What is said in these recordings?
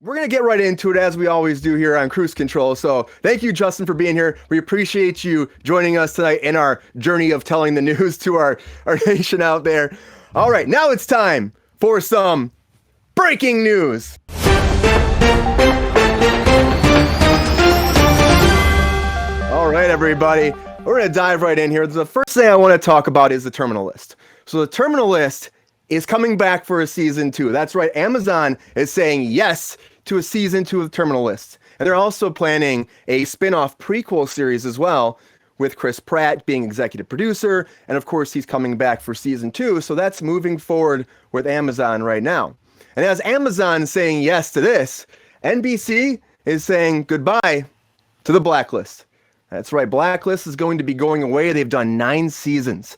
We're going to get right into it as we always do here on Cruise Control. So thank you, Justin, for being here. We appreciate you joining us tonight in our journey of telling the news to our nation out there. All right, now it's time for some breaking news. All right, everybody, we're going to dive right in here. The first thing I want to talk about is the Terminal List. So the Terminal List is coming back for a season 2. That's right. Amazon is saying yes to a season 2 of the Terminal List. And they're also planning a spin-off prequel series as well, with Chris Pratt being executive producer. And of course, he's coming back for season 2. So that's moving forward with Amazon right now. And as Amazon is saying yes to this, NBC is saying goodbye to the Blacklist. That's right. Blacklist is going to be going away. They've done 9 seasons.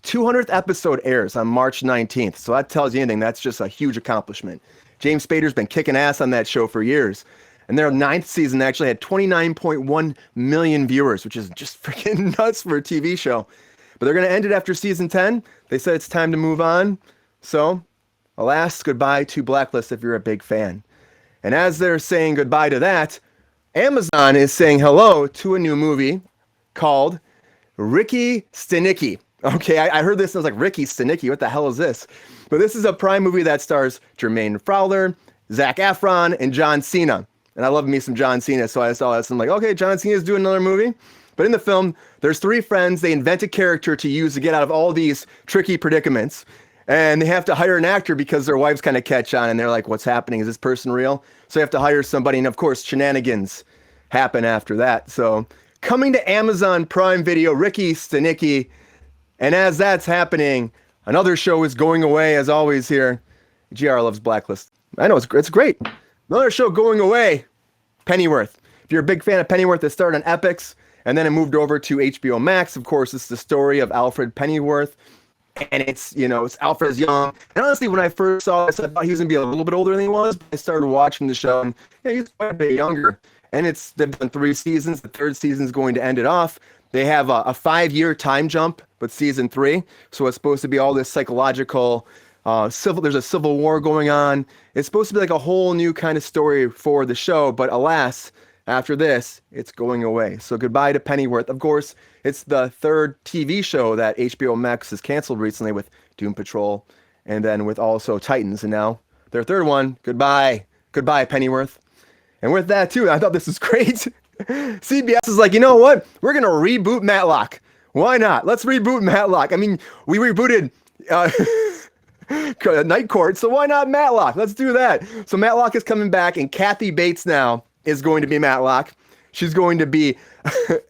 200th episode airs on March 19th. So that tells you anything. That's just a huge accomplishment. James Spader's been kicking ass on that show for years. And their 9th season actually had 29.1 million viewers, which is just freaking nuts for a TV show. But they're going to end it after season 10. They said it's time to move on. So, alas, goodbye to Blacklist if you're a big fan. And as they're saying goodbye to that, Amazon is saying hello to a new movie called Ricky Stenicki. Okay, I heard this and I was like, Ricky Stenicki, what the hell is this? But this is a Prime movie that stars Jermaine Fowler, Zac Efron, and John Cena. And I love me some John Cena, so I saw this and I'm like, okay, John Cena's doing another movie. But in the film, there's 3 friends. They invent a character to use to get out of all these tricky predicaments. And they have to hire an actor because their wives kind of catch on and they're like, what's happening? Is this person real? So they have to hire somebody. And of course, shenanigans happen after that. So coming to Amazon Prime Video, Ricky Stenicki. And as that's happening, another show is going away, as always here. GR loves Blacklist. I know, it's great. Another show going away, Pennyworth. If you're a big fan of Pennyworth, it started on Epix, and then it moved over to HBO Max. Of course, it's the story of Alfred Pennyworth. And it's Alfred's young. And honestly, when I first saw this, I thought he was going to be a little bit older than he was. But I started watching the show, and he's quite a bit younger. And they've done 3 seasons. The 3rd season is going to end it off. They have a 5-year time jump with season 3. So it's supposed to be all this psychological, there's a civil war going on. It's supposed to be like a whole new kind of story for the show. But alas, after this, it's going away. So goodbye to Pennyworth. Of course, it's the 3rd TV show that HBO Max has canceled recently with Doom Patrol. And then with also Titans. And now their 3rd one, goodbye. Goodbye, Pennyworth. And with that, too, I thought this was great. CBS is like, you know what? We're going to reboot Matlock. Why not? Let's reboot Matlock. I mean, we rebooted Night Court, so why not Matlock? Let's do that. So Matlock is coming back, and Kathy Bates now is going to be Matlock. She's going to be,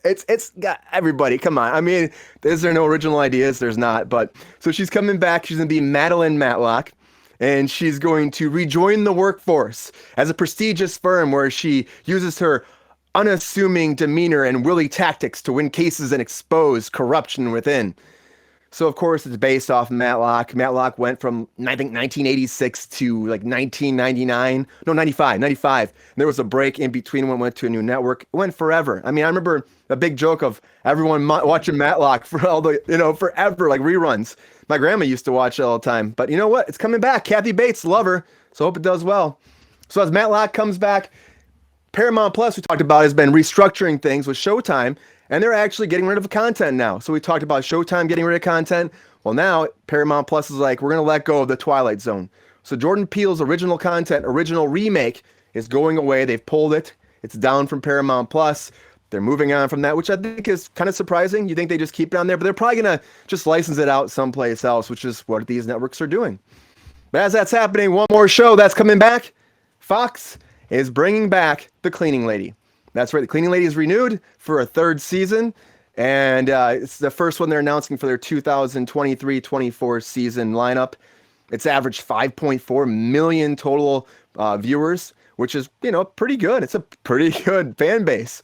it's got everybody, come on. I mean, is there no original ideas? There's not, but, so she's coming back. She's going to be Madeline Matlock. And she's going to rejoin the workforce as a prestigious firm where she uses her unassuming demeanor and wily tactics to win cases and expose corruption within. So, of course, it's based off Matlock. Matlock went from, I think, 1986 to, like, 1999. No, 95. And there was a break in between when it went to a new network. It went forever. I mean, I remember a big joke of everyone watching Matlock for all the, forever, like reruns. My grandma used to watch it all the time. But you know what? It's coming back. Kathy Bates, love her. So hope it does well. So as Matlock comes back, Paramount Plus, we talked about, has been restructuring things with Showtime. And they're actually getting rid of content now. So we talked about Showtime getting rid of content. Well, now Paramount Plus is like, we're going to let go of the Twilight Zone. So Jordan Peele's original content, original remake, is going away. They've pulled it. It's down from Paramount Plus. They're moving on from that, which I think is kind of surprising. You think they just keep it on there, but they're probably going to just license it out someplace else, which is what these networks are doing. But as that's happening, one more show that's coming back. Fox is bringing back The Cleaning Lady. That's right. The Cleaning Lady is renewed for a 3rd season. And it's the first one they're announcing for their 2023-24 season lineup. It's averaged 5.4 million total viewers, which is, pretty good. It's a pretty good fan base.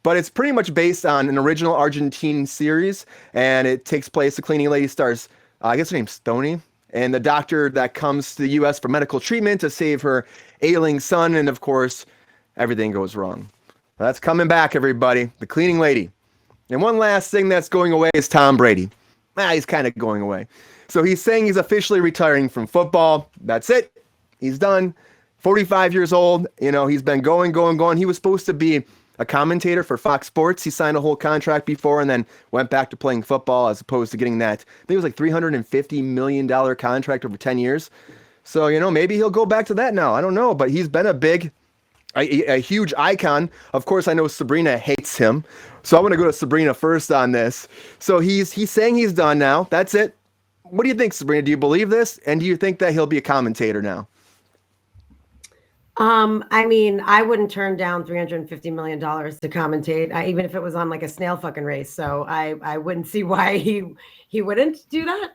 But it's pretty much based on an original Argentine series. And it takes place, The Cleaning Lady stars, I guess her name's Stoney. And the doctor that comes to the U.S. for medical treatment to save her ailing son. And of course, everything goes wrong. That's coming back, everybody. The Cleaning Lady. And one last thing that's going away is Tom Brady. He's kind of going away. So he's saying he's officially retiring from football. That's it. He's done. 45 years old. He's been going, going, going. He was supposed to be a commentator for Fox Sports. He signed a whole contract before and then went back to playing football as opposed to getting that. I think it was like $350 million contract over 10 years. So, maybe he'll go back to that now. I don't know, but he's been a huge icon. Of course, I know Sabrina hates him. So I want to go to Sabrina first on this. So he's saying he's done now. That's it. What do you think, Sabrina? Do you believe this? And do you think that he'll be a commentator now? I mean, I wouldn't turn down $350 million to commentate, even if it was on like a snail fucking race. So I wouldn't see why he wouldn't do that.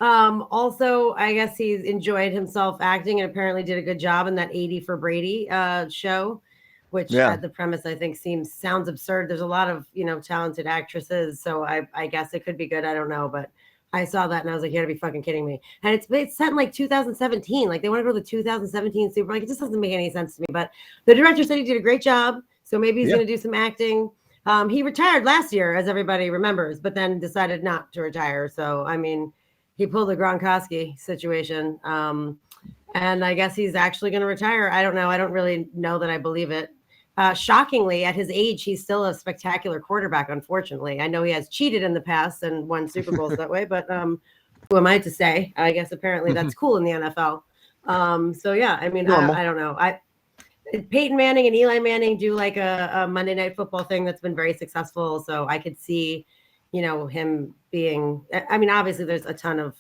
Also, I guess he's enjoyed himself acting and apparently did a good job in that 80 for Brady show, which the premise I think sounds absurd. There's a lot of talented actresses, so I guess it could be good. I don't know, but I saw that and I was like, you gotta be fucking kidding me. And it's set in like 2017. Like they want to go to the 2017 Super Bowl. Like it just doesn't make any sense to me. But the director said he did a great job. So maybe he's gonna do some acting. He retired last year, as everybody remembers, but then decided not to retire. So I mean, he pulled the Gronkowski situation. And I guess he's actually gonna retire. I don't know. I don't really know that I believe it. Shockingly, at his age, he's still a spectacular quarterback, unfortunately. I know he has cheated in the past and won Super Bowls that way, but who am I to say? I guess apparently that's cool in the NFL. So, yeah, I mean, I don't know. Peyton Manning and Eli Manning do like a Monday Night Football thing that's been very successful. So I could see, him being – I mean, obviously there's a ton of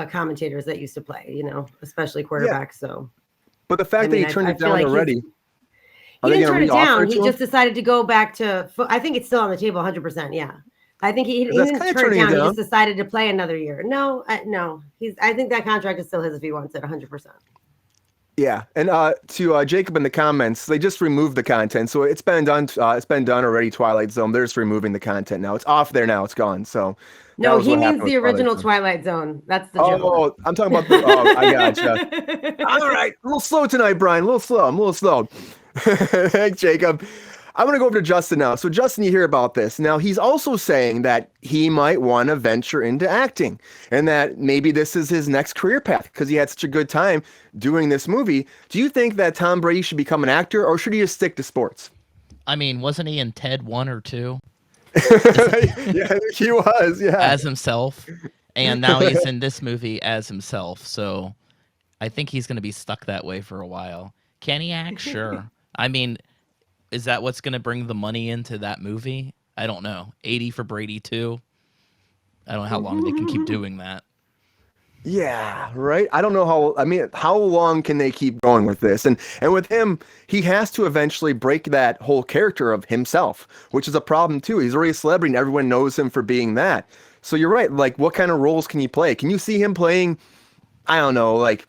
commentators that used to play, especially quarterbacks. Yeah. So, but the fact that he turned it down already – he didn't turn it down. He just decided to go back to. I think it's still on the table, 100%. Yeah, I think he didn't turn it down. He just decided to play another year. No. I think that contract is still his if he wants it, 100%. Yeah, and to Jacob in the comments, they just removed the content, so it's been done. It's been done already. Twilight Zone. They're just removing the content now. It's off there now. It's gone. So. No, he means the original Twilight Zone. That's the joke. Oh, I'm talking about the. Oh, I gotcha. All right, a little slow tonight, Brian. A little slow. I'm a little slow. Thanks, Jacob. I'm going to go over to Justin now. So, Justin, you hear about this. Now, he's also saying that he might want to venture into acting and that maybe this is his next career path because he had such a good time doing this movie. Do you think that Tom Brady should become an actor or should he just stick to sports? I mean, wasn't he in Ted 1 or 2? Yeah, he was, yeah. As himself. And now he's in this movie as himself. So I think he's going to be stuck that way for a while. Can he act? Sure. I mean, is that what's going to bring the money into that movie? I don't know. 80 for Brady 2. I don't know how long they can keep doing that. Yeah, right. I don't know how long can they keep going with this? And with him, he has to eventually break that whole character of himself, which is a problem too. He's already a celebrity and everyone knows him for being that. So you're right. Like, what kind of roles can he play? Can you see him playing, I don't know, like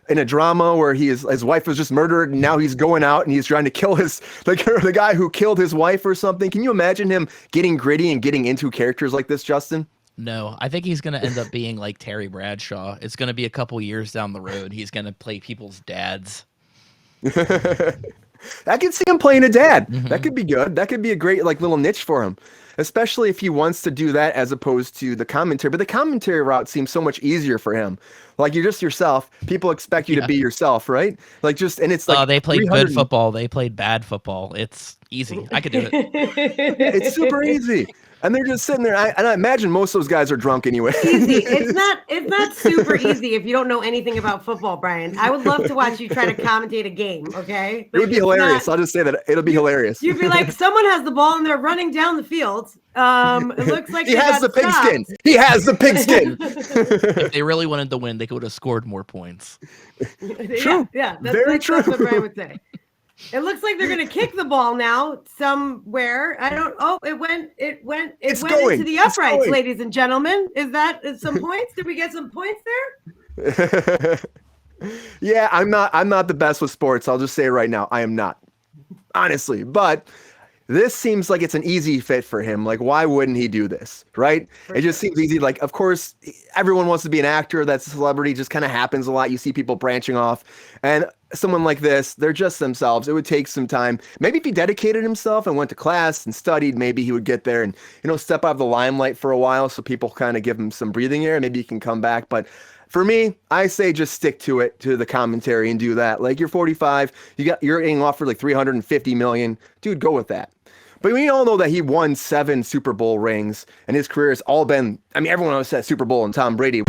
in a drama where his wife was just murdered and now he's going out and he's trying to kill the guy who killed his wife or something? Can you imagine him getting gritty and getting into characters like this, Justin? No, I think he's going to end up being like Terry Bradshaw. It's going to be a couple years down the road. He's going to play people's dads. I could see him playing a dad. Mm-hmm. That could be good. That could be a great little niche for him, especially if he wants to do that as opposed to the commentary. But the commentary route seems so much easier for him. Like, you're just yourself. People expect you to be yourself, right? And it's like, they played good football. They played bad football. It's easy. I could do it. It's super easy. And they're just sitting there. And I imagine most of those guys are drunk anyway. Easy. It's not super easy if you don't know anything about football, Brian. I would love to watch you try to commentate a game, okay? It would be hilarious. I'll just say that. It'll be hilarious. You'd be like, someone has the ball and they're running down the field. It looks like he has the pigskin. He has the pigskin. If they really wanted to win, they would have scored more points. True. Yeah, very true. That's what Brian would say. It looks like they're going to kick the ball now somewhere. It went into the uprights, ladies and gentlemen. Is some points? Did we get some points there? Yeah, I'm not the best with sports. I'll just say right now, I am not. Honestly, but this seems like it's an easy fit for him. Like, why wouldn't he do this, right? It just seems easy. Like, of course, everyone wants to be an actor. That's a celebrity. It just kind of happens a lot. You see people branching off. And someone like this, they're just themselves. It would take some time. Maybe if he dedicated himself and went to class and studied, maybe he would get there and, step out of the limelight for a while so people kind of give him some breathing air. Maybe he can come back. But For me, I say just stick to it, to the commentary, and do that. Like, you're 45, you're getting offered like 350 million. Dude, go with that. But we all know that he won 7 Super Bowl rings, and his career has all been, I mean, everyone always said Super Bowl and Tom Brady.